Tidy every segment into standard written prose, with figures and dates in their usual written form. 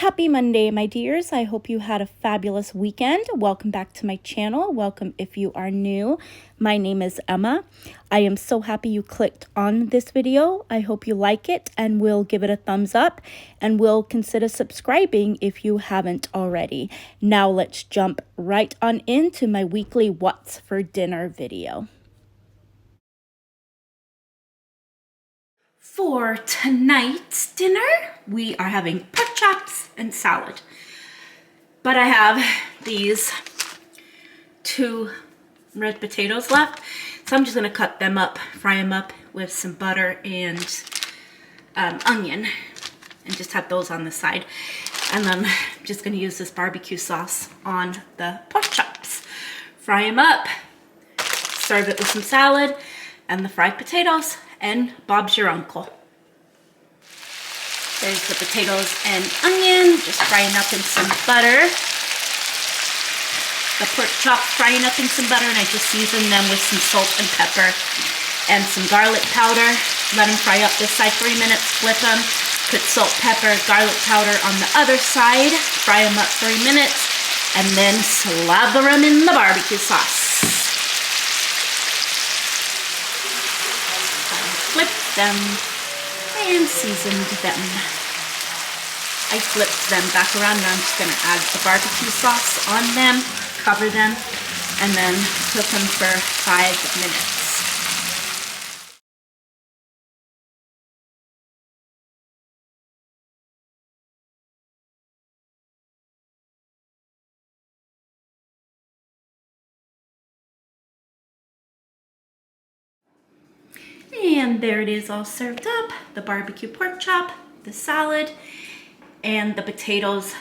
Happy Monday, my dears. I hope you had a fabulous weekend. Welcome back to my channel. Welcome if you are new. My name is Emma. I am so happy you clicked on this video. I hope you like it and will give it a thumbs up and will consider subscribing if you haven't already. Now let's jump right on into my weekly What's for Dinner video. For tonight's dinner, we are having pork chops and salad. But I have these 2 red potatoes left, so I'm just gonna cut them up, fry them up with some butter and onion, and just have those on the side. And then I'm just gonna use this barbecue sauce on the pork chops. Fry them up, serve it with some salad and the fried potatoes, and Bob's your uncle. There's the potatoes and onion, just frying up in some butter. The pork chops frying up in some butter, and I just season them with some salt and pepper and some garlic powder. Let them fry up this side 3 minutes, flip them, put salt, pepper, garlic powder on the other side, fry them up 3 minutes, and then slather them in the barbecue sauce. Flip them and seasoned them. I flipped them back around. Now I'm just going to add the barbecue sauce on them, cover them, and then cook them for 5 minutes. And there it is, all served up. The barbecue pork chop, the salad, and the potatoes.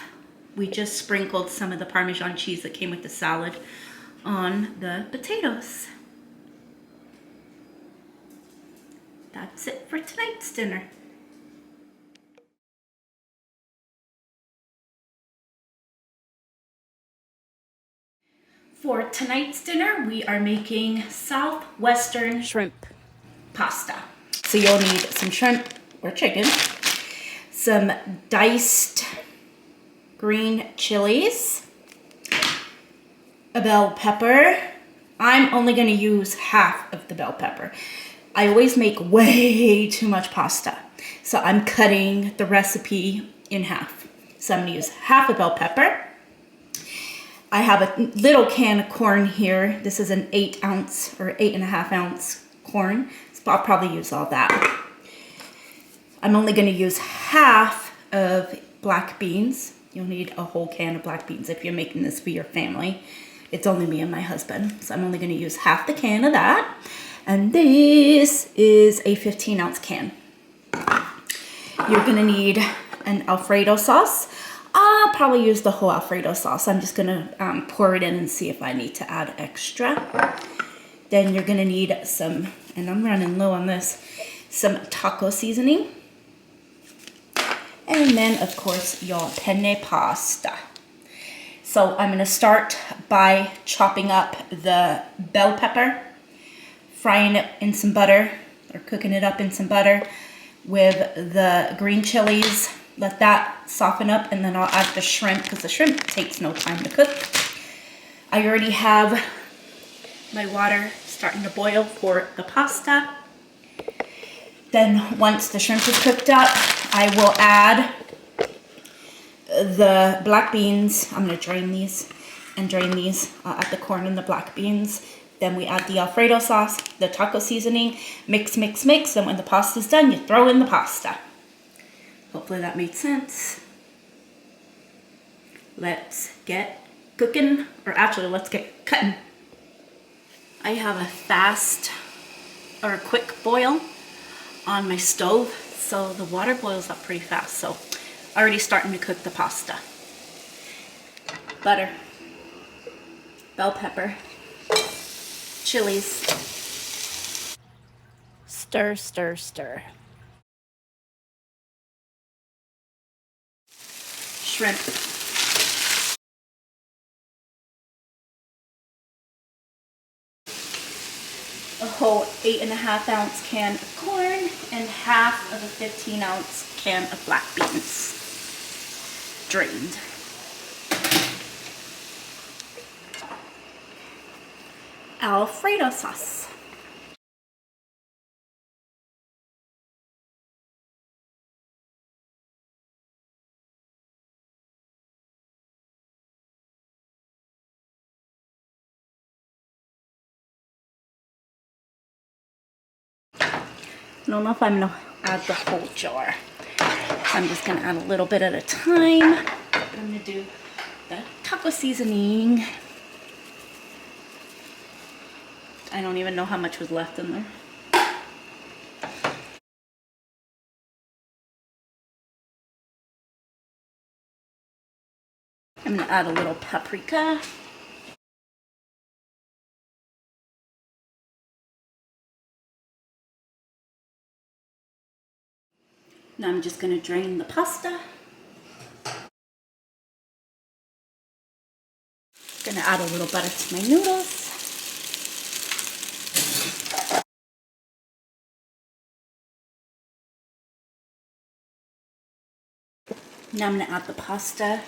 We just sprinkled some of the Parmesan cheese that came with the salad on the potatoes. That's it for tonight's dinner. For tonight's dinner, we are making southwestern shrimp pasta. So you'll need some shrimp or chicken, some diced green chilies, a bell pepper. I'm only going to use half of the bell pepper. I always make way too much pasta, so I'm cutting the recipe in half. So I'm going to use half a bell pepper. I have a little can of corn here. This is an 8 ounce or 8.5 ounce corn. I'll probably use all that. I'm only going to use half of black beans. You'll need a whole can of black beans if you're making this for your family. It's only me and my husband, so I'm only going to use half the can of that. And this is a 15 ounce can. You're going to need an Alfredo sauce. I'll probably use the whole Alfredo sauce. I'm just going to pour it in and see if I need to add extra. Then you're going to need some, and I'm running low on this, some taco seasoning. And then, of course, your penne pasta. So I'm going to start by chopping up the bell pepper, frying it in some butter, or cooking it up in some butter with the green chilies. Let that soften up, and then I'll add the shrimp, because the shrimp takes no time to cook. I already have my water starting to boil for the pasta. Then once the shrimp is cooked up, I will add the black beans. I'm going to drain these and drain these. I'll add the corn and the black beans. Then we add the Alfredo sauce, the taco seasoning, mix, mix, mix. And when the pasta's done, you throw in the pasta. Hopefully that made sense. Let's get cooking, or actually let's get cutting. I have a fast or a quick boil on my stove, so the water boils up pretty fast. So already starting to cook the pasta. Butter, bell pepper, chilies. Stir, stir, stir. Shrimp. A whole 8.5 ounce can of corn and half of a 15 ounce can of black beans. drained. Alfredo sauce. I don't know if I'm gonna add the whole jar. I'm just gonna add a little bit at a time. I'm gonna do the taco seasoning. I don't even know how much was left in there. I'm gonna add a little paprika. Now I'm just gonna drain the pasta. Gonna add a little butter to my noodles. Now I'm gonna add the pasta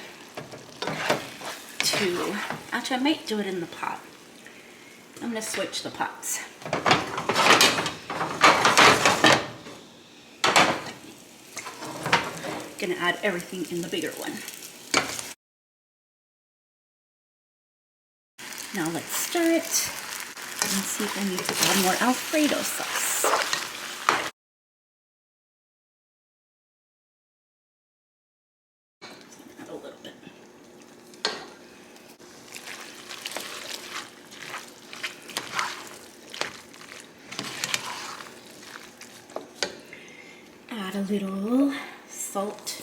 to, actually I might do it in the pot. I'm gonna switch the pots. Gonna add everything in the bigger one. Now let's stir it and see if I need to add more Alfredo sauce. Add a little bit. Add a little salt.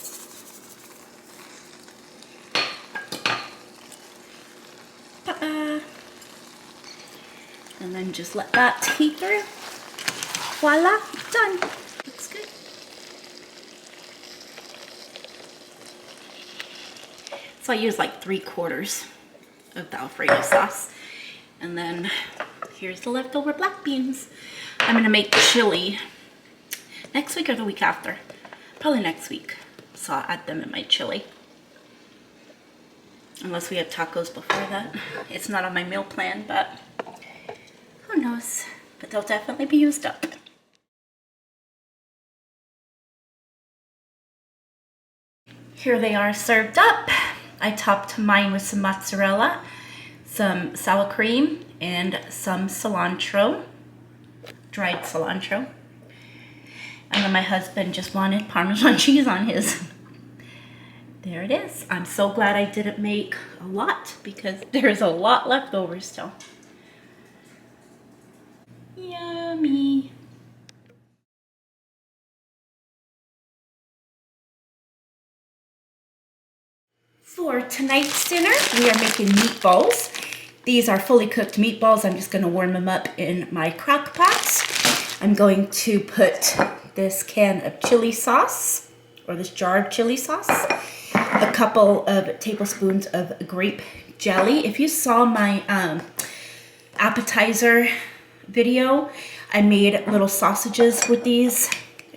Pepper. And then just let that heat through. Voila, done. Looks good. So I use like 3/4 of the Alfredo sauce. And then here's the leftover black beans. I'm gonna make chili next week or the week after. Probably next week. So I'll add them in my chili. Unless we have tacos before that. It's not on my meal plan, but who knows? But they'll definitely be used up. Here they are served up. I topped mine with some mozzarella, some sour cream, and some cilantro, dried cilantro. And then my husband just wanted Parmesan cheese on his. There it is. I'm so glad I didn't make a lot because there's a lot left over still. Yummy. For tonight's dinner, we are making meatballs. These are fully cooked meatballs. I'm just gonna warm them up in my crock pot. I'm going to put this can of chili sauce, or this jar of chili sauce, a couple of tablespoons of grape jelly. If you saw my appetizer video, I made little sausages with these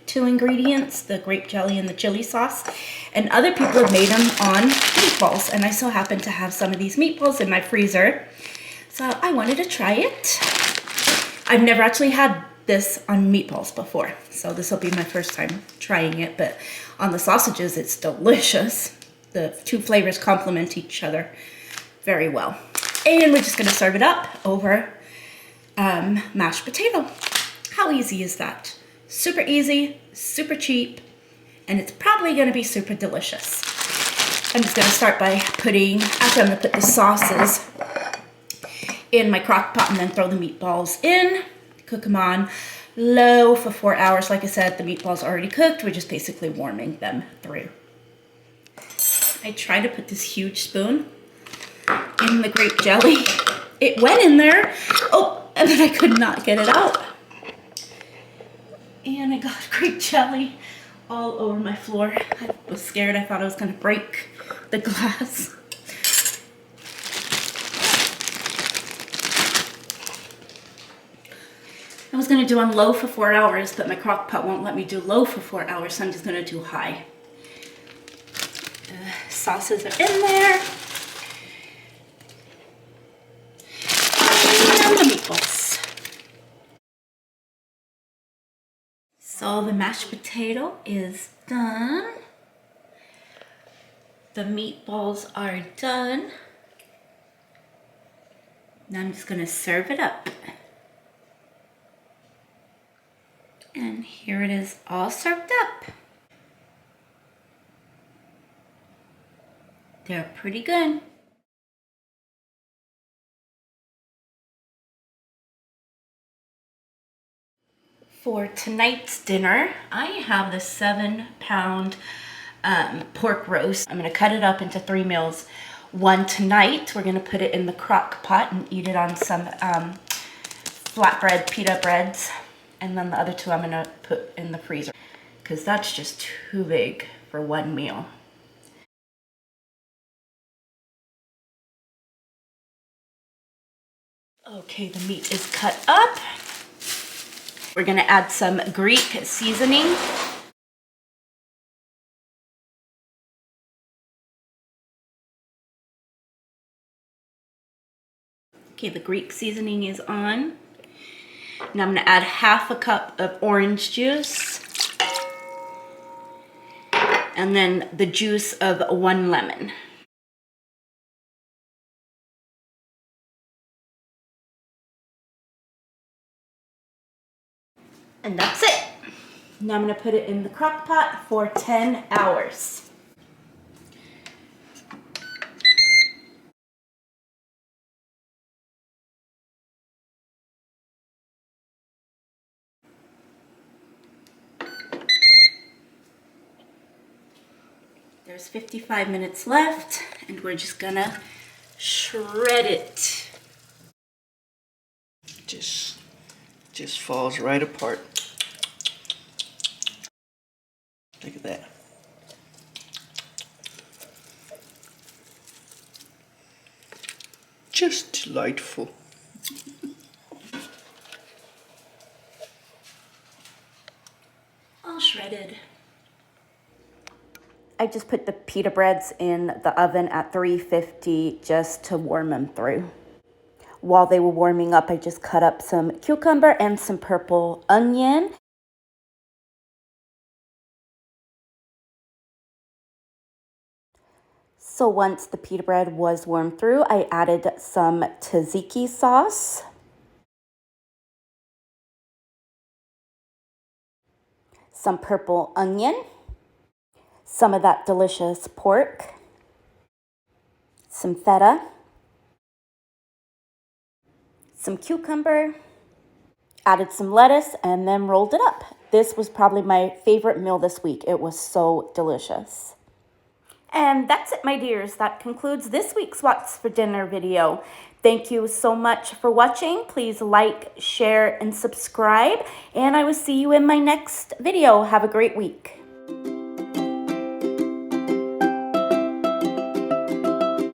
2 ingredients, the grape jelly and the chili sauce, and other people have made them on meatballs, and I so happen to have some of these meatballs in my freezer, so I wanted to try it. I've never actually had this on meatballs before, so this will be my first time trying it, but on the sausages it's delicious. The 2 flavors complement each other very well. And we're just gonna serve it up over mashed potato. How easy is that? Super easy, super cheap, and it's probably gonna be super delicious. I'm just gonna start by putting, actually I'm gonna put the sauces in my crock pot and then throw the meatballs in, cook them on low for 4 hours. Like I said, the meatballs are already cooked. We're just basically warming them through. I tried to put this huge spoon in the grape jelly. It went in there. Oh, and then I could not get it out. And I got grape jelly all over my floor. I was scared. I thought I was gonna break the glass. I was gonna do on low for 4 hours, but my crock pot won't let me do low for 4 hours, so I'm just gonna do high. sauces are in there. And the meatballs. So the mashed potato is done. The meatballs are done. Now I'm just gonna serve it up. And here it is all served up. They're pretty good. For tonight's dinner, I have the 7-pound pork roast. I'm gonna cut it up into 3 meals. One tonight, we're gonna put it in the crock pot and eat it on some flatbread pita breads. And then the other 2 I'm gonna put in the freezer because that's just too big for one meal. Okay, the meat is cut up. We're gonna add some Greek seasoning. Okay, the Greek seasoning is on. Now I'm gonna add half a cup of orange juice. And then the juice of 1 lemon. And that's it. Now I'm gonna put it in the crock pot for 10 hours. There's 55 minutes left, and we're just gonna shred it. Just falls right apart. Look at that. Just delightful. All shredded. I just put the pita breads in the oven at 350 just to warm them through. While they were warming up, I just cut up some cucumber and some purple onion. So once the pita bread was warmed through, I added some tzatziki sauce. Some purple onion. Some of that delicious pork. Some feta. Some cucumber, added some lettuce, and then rolled it up. This was probably my favorite meal this week. It was so delicious. And that's it, my dears. That concludes this week's What's for Dinner video. Thank you so much for watching. Please like, share, and subscribe. And I will see you in my next video. Have a great week.